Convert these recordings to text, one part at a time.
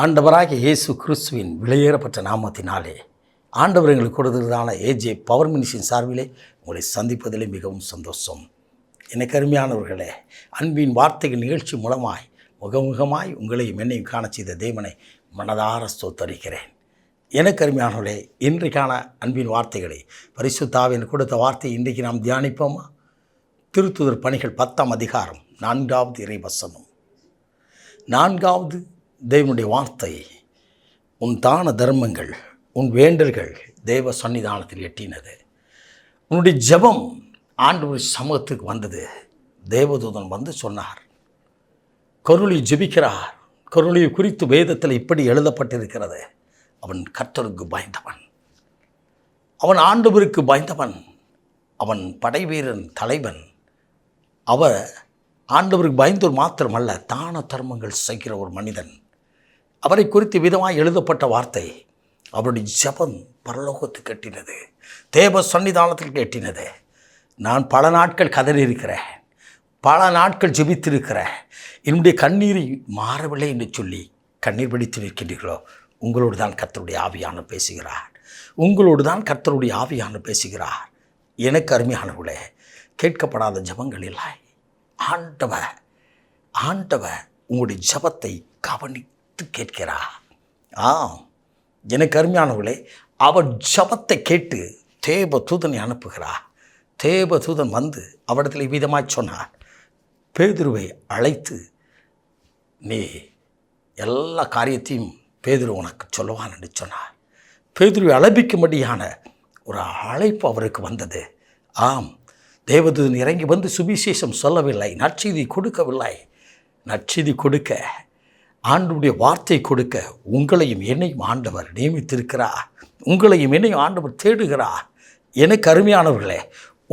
ஆண்டவராகிய இயேசு கிறிஸ்துவின் விலையேறப்பட்ட நாமத்தினாலே ஆண்டவர் எங்களுக்கு கொடுத்ததான ஏஜே பவர் மினிஷன் சார்பிலே உங்களை சந்திப்பதிலே மிகவும் சந்தோஷம். எனக்கு அருமையானவர்களே, அன்பின் வார்த்தைகள் நிகழ்ச்சி மூலமாய் முகமுகமாய் உங்களையும் என்னையும் காண செய்த தேவனை மனதார ஸ்தோத்தரிக்கிறேன். எனக்கு அருமையானவர்களே, இன்றைக்கான அன்பின் வார்த்தைகளை பரிசுத்த ஆவியானவர் கொடுத்த வார்த்தையை இன்றைக்கு நாம் தியானிப்போமா? திருத்துதர் பணிகள் 10ஆம் அதிகாரம் 4வது இறைவசனம். 4வது தேவனுடைய வார்த்தை, உன் தான தர்மங்கள், உன் வேண்டல்கள் தேவ சன்னிதானத்தில் எட்டினது. உன்னுடைய ஜெபம் ஆண்டவர் சமூகத்துக்கு வந்தது. தேவதூதன் வந்து சொன்னார், கருளை ஜெபிக்கிறார். கருளை குறித்து வேதத்தில் இப்படி எழுதப்பட்டிருக்கிறது, அவன் கர்த்தருக்கு பயந்தவன், அவன் ஆண்டவருக்கு பயந்தவன், அவன் படைவீரன் தலைவன். அவர் ஆண்டவருக்கு பயந்தோர் மாத்திரமல்ல, தான தர்மங்கள் செய்கிற ஒரு மனிதன். அவரை குறித்து விதமாக எழுதப்பட்ட வார்த்தை, அவருடைய ஜெபம் பரலோகத்துக்கு எட்டினது, தேவ சன்னிதானத்தில் எட்டினது. நான் பல நாட்கள் கதறியிருக்கிறேன், பல நாட்கள் ஜெபித்திருக்கிறேன், என்னுடைய கண்ணீரை மாறவில்லை என்று சொல்லி கண்ணீர் பிடித்து நிற்கின்றீர்களோ, உங்களோடு தான் கர்த்தருடைய ஆவியானவர் பேசுகிறார். உங்களோடு தான் கர்த்தருடைய ஆவியானவர் பேசுகிறார். எனக்கு அருமையானவர்களே, கேட்கப்படாத ஜெபங்கள் இல்லை. ஆண்டவர் உங்களுடைய ஜெபத்தை கவனித்து கேட்கிறார். எனக்கு அருமையானவர்களே, அவர் ஜெபத்தை கேட்டு தேவ தூதனை அனுப்புகிறார். தேவ தூதன் வந்து அவரிடத்தில் விதமாய் சொன்னார், பேதுருவை அழைத்து நீ எல்லா காரியத்தையும் பேதுரு உனக்கு சொல்லுவான் என்று சொன்னார். பேதுருவை அழைப்பிக்கும்படியான ஒரு அழைப்பு அவருக்கு வந்தது. தேவதூதன் இறங்கி வந்து சுவிசேஷம் சொல்லவில்லை, நற்செய்தி கொடுக்கவில்லை. நற்செய்தி கொடுக்க, ஆண்டவருடைய வார்த்தை கொடுக்க உங்களையும் என்னையும் ஆண்டவர் நியமித்திருக்கிறார். உங்களையும் என்னையும் ஆண்டவர் தேடுகிறார். எனக்கு அருமையானவர்களே,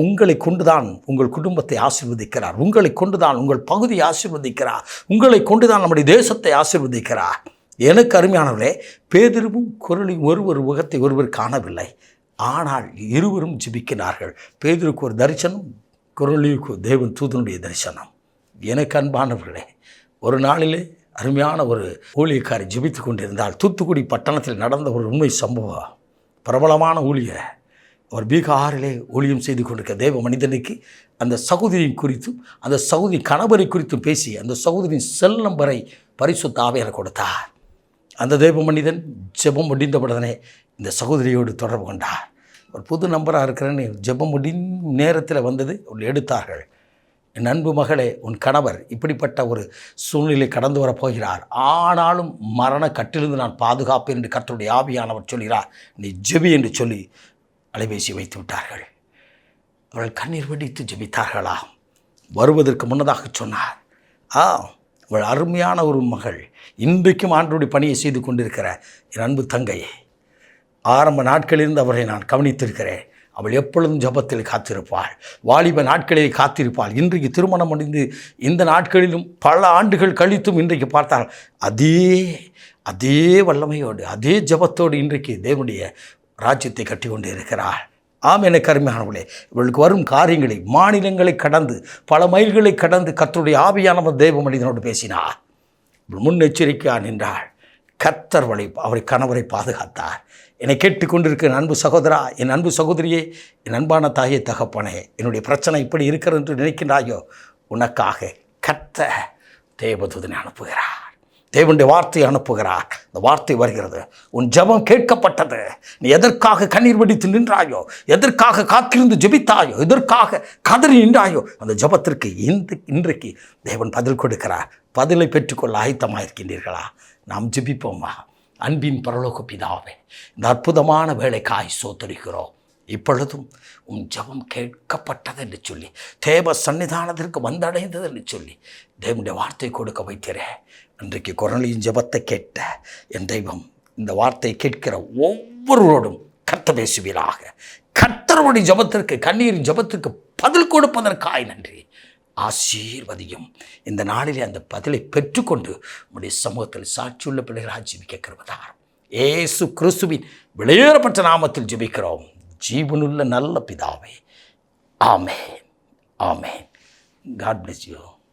உங்களை கொண்டுதான் உங்கள் குடும்பத்தை ஆசீர்வதிக்கிறார். உங்களை கொண்டுதான் உங்கள் பகுதியை ஆசீர்வதிக்கிறார். உங்களை கொண்டுதான் நம்முடைய தேசத்தை ஆசீர்வதிக்கிறார். எனக்கு அருமையானவர்களே, பேதுருவும் குரலையும் ஒருவர் முகத்தை ஒருவர் காணவில்லை, ஆனால் இருவரும் ஜெபிக்கிறார்கள். பேதுருக்கு ஒரு தரிசனம், குரலிக்கு தேவன் தூதனுடைய தரிசனம். எனக்கு அன்பானவர்களே, ஒரு நாளிலே அருமையான ஒரு ஊழியக்காரி ஜெபித்து கொண்டிருந்தால், தூத்துக்குடி பட்டணத்தில் நடந்த ஒரு உண்மை சம்பவம். பிரபலமான ஊழியர், அவர் பீகாரிலே ஊழியம் செய்து கொண்டிருக்க தேவ மனிதனுக்கு அந்த சகோதரியின் குறித்தும் அந்த சகோதரி கணவரை குறித்தும் பேசி அந்த சகோதரியின் செல் நம்பரை பரிசுத்த ஆவியானவர் கொடுத்தார். அந்த தேவ மனிதன் ஜெபம் முடிந்தவுடனே இந்த சகோதரியோடு தொடர்பு கொண்டார். ஒரு புது நம்பராக இருக்கிறேன்னு ஜெபம் நேரத்தில் வந்தது, எடுத்தார்கள். என் அன்பு மகளே, உன் கணவர் இப்படிப்பட்ட ஒரு சூழ்நிலை கடந்து வரப்போகிறார், ஆனாலும் மரண கட்டிலிருந்து நான் பாதுகாப்பேன் என்று கர்த்தருடைய ஆவியானவர் சொல்கிறார், நீ ஜெபி என்று சொல்லி அலைபேசி வைத்து விட்டார்கள். அவர்கள் கண்ணீர் வெடித்து ஜெபித்தார்களா? வருவதற்கு முன்னதாக சொன்னார், அவள் அருமையான ஒரு மகள், இன்றைக்கும் ஆண்டவருடைய பணியை செய்து கொண்டிருக்கிற என் அன்பு தங்கை. ஆரம்ப நாட்களிலிருந்து அவரை நான் கவனித்திருக்கிறேன். அவள் எப்பொழுதும் ஜெபத்தில் காத்திருப்பாள், வாலிப நாட்களில் காத்திருப்பாள். இன்றைக்கு திருமணம் முடிந்து இந்த நாட்களிலும் பல ஆண்டுகள் கழித்தும் இன்றைக்கு பார்த்தால் அதே வல்லமையோடு அதே ஜெபத்தோடு இன்றைக்கு தேவனுடைய ராஜ்யத்தை கட்டி கொண்டு இருக்கிறாள். எனக்கு அருமையானவர்களே, இவளுக்கு வரும் காரியங்களை மாநிலங்களை கடந்து பல மைல்களை கடந்து கர்த்தருடைய ஆவியானவர் தேவ மனிதனோடு பேசினார். முன்னெச்சரிக்கையாக நின்றாள். கர்த்தர் அவரை கணவரை பாதுகாத்தார். என்னை கேட்டுக்கொண்டிருக்கிற அன்பு சகோதரா, என் அன்பு சகோதரியே, என் அன்பான தாயே, தகப்பனே, என்னுடைய பிரச்சனை இப்படி இருக்கிறது என்று நினைக்கின்றாயோ, உனக்காக கர்த்தர் தேவதூதனை அனுப்புகிறார். தேவனுடைய வார்த்தையை அனுப்புகிறார். அந்த வார்த்தை வருகிறது, உன் ஜெபம் கேட்கப்பட்டது. நீ எதற்காக கண்ணீர் வெடித்து நின்றாயோ, எதற்காக காத்திருந்து ஜெபித்தாயோ, எதற்காக கதறி நின்றாயோ, அந்த ஜெபத்திற்கு இன்றைக்கு தேவன் பதில் கொடுக்கிறார். பதிலை பெற்றுக்கொள்ள ஆயத்தமாக இருக்கின்றீர்களா? நாம் ஜெபிப்போமா? அன்பின் பரலோக பிதாவே, இந்த அற்புதமான வேலைக்காய் ஸ்தோத்திரிக்கிறோம். இப்பொழுதும் உன் ஜெபம் கேட்கப்பட்டது என்று சொல்லி, தேவ சன்னிதானத்திற்கு வந்தடைந்தது என்று சொல்லி தேவனுடைய வார்த்தை கொடுக்க வைக்கிறேன். அன்றைக்கு குரலின் ஜெபத்தை கேட்ட என் தெய்வம், இந்த வார்த்தை கேட்கிற ஒவ்வொருவரோடும் கர்த்தர் பேசுவீராக. கர்த்தருடைய ஜெபத்திற்கு, கண்ணீரின் ஜெபத்திற்கு பதில் கொடுப்பதற்காய் நன்றி. ஆசீர்வதியும். இந்த நாளிலே அந்த பதிலை பெற்றுக்கொண்டு உடைய சமூகத்தில் சாட்சியுள்ள பிள்ளைகளாக ஜெபிக்க கிருபைதாரும். இயேசு கிறிஸ்துவின் விலையேறப்பட்ட நாமத்தில் ஜெபிக்கிறோம் ஜீவனுள்ள நல்ல பிதாவே. ஆமென். ஆமென். God bless you.